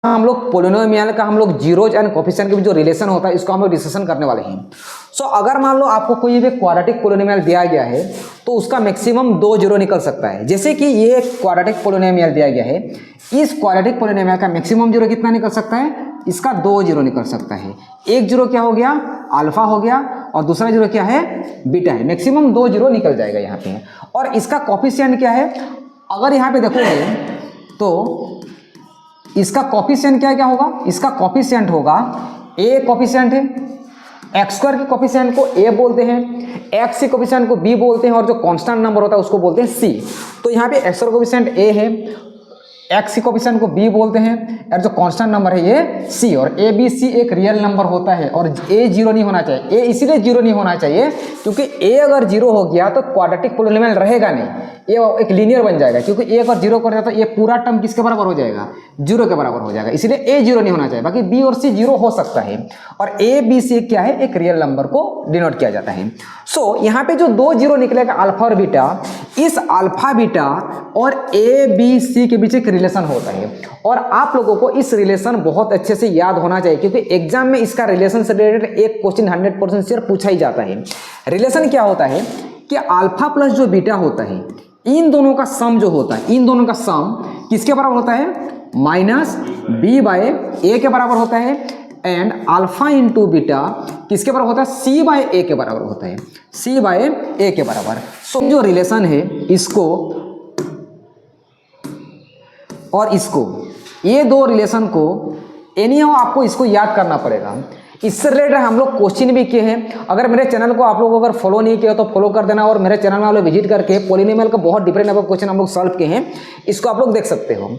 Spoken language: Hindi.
हम लोग पोलिनोमियल का हम लोग जीरोज एंड कोफिशिएंट के बीच जो रिलेशन होता है इसको हम लोग डिस्कशन करने वाले हैं। सो अगर मान लो आपको कोई भी क्वाड्रेटिक पोलिनोमियल दिया गया है तो उसका मैक्सिमम 2 जीरो निकल सकता है। जैसे कि ये एक क्वाड्रेटिक पोलिनोमियल दिया गया है, इस क्वाड्रेटिक पोलिनोमियल का मैक्सिमम जीरो कितना निकल सकता है? इसका 2 जीरो निकल सकता है। एक जीरो क्या हो गया? अल्फा हो गया, और दूसरा जीरो क्या है? बीटा है। मैक्सिमम 2 जीरो निकल जाएगा यहाँ पे। और इसका कोफिशिएंट क्या है? अगर यहाँ पे देखोगे तो इसका कोफिशिएंट क्या होगा? इसका कोफिशिएंट होगा ए कोफिशिएंट है, एक्स स्क्वायर के कोफिशिएंट को ए बोलते हैं, एक्स के कोफिशिएंट को बी बोलते हैं, और जो कांस्टेंट नंबर होता है उसको बोलते हैं सी। तो यहाँ पे एक्स का कोफिशिएंट ए है, एक्स के कोफिशिएंट को बी बोलते हैं, और जो कांस्टेंट नंबर है ये सी। और ए बी सी एक रियल नंबर होता है और ए जीरो नहीं होना चाहिए। ए इसीलिए जीरो नहीं होना चाहिए क्योंकि ए अगर जीरो हो गया तो क्वाड्रेटिक पोलिनोमियल रहेगा नहीं, ये एक लीनियर बन जाएगा। क्योंकि ए अगर जीरो कर जाता तो ये पूरा टर्म किसके बराबर हो जाएगा? जीरो के बराबर हो जाएगा। इसलिए ए जीरो नहीं होना चाहिए। बाकी बी और सी जीरो हो सकता है, और ए बी सी क्या है? एक रियल नंबर को डिनोट किया जाता है। सो यहाँ पे जो 2 जीरो निकलेगा अल्फा और बीटा, इस अल्फा बीटा और ए बी सी के बीच एक रिलेशन होता है, और आप लोगों को इस रिलेशन बहुत अच्छे से याद होना चाहिए क्योंकि एग्जाम में इसका रिलेशन से रिलेटेड एक क्वेश्चन 100% श्योर पूछा ही जाता है। रिलेशन क्या होता है कि अल्फा प्लस जो बीटा होता है, इन दोनों का सम जो होता है, इन दोनों का सम किसके बराबर होता है? माइनस बी बाय ए के बराबर होता है, एंड अल्फा इंटू बीटा किसके बराबर होता है? सी बाय ए के बराबर होता है, सी बाय ए के बराबर। सो जो रिलेशन है इसको और इसको, ये दो रिलेशन को एनीहाउ आपको इसको याद करना पड़ेगा। इससे रिलेटेड हम लोग क्वेश्चन भी किए हैं। अगर मेरे चैनल को आप लोग अगर फॉलो नहीं किया तो फॉलो कर देना, और मेरे चैनल में आप लोग विजिट करके पोलिनोमियल का बहुत डिफरेंट क्वेश्चन हम लोग सॉल्व किए हैं, इसको आप लोग देख सकते हो।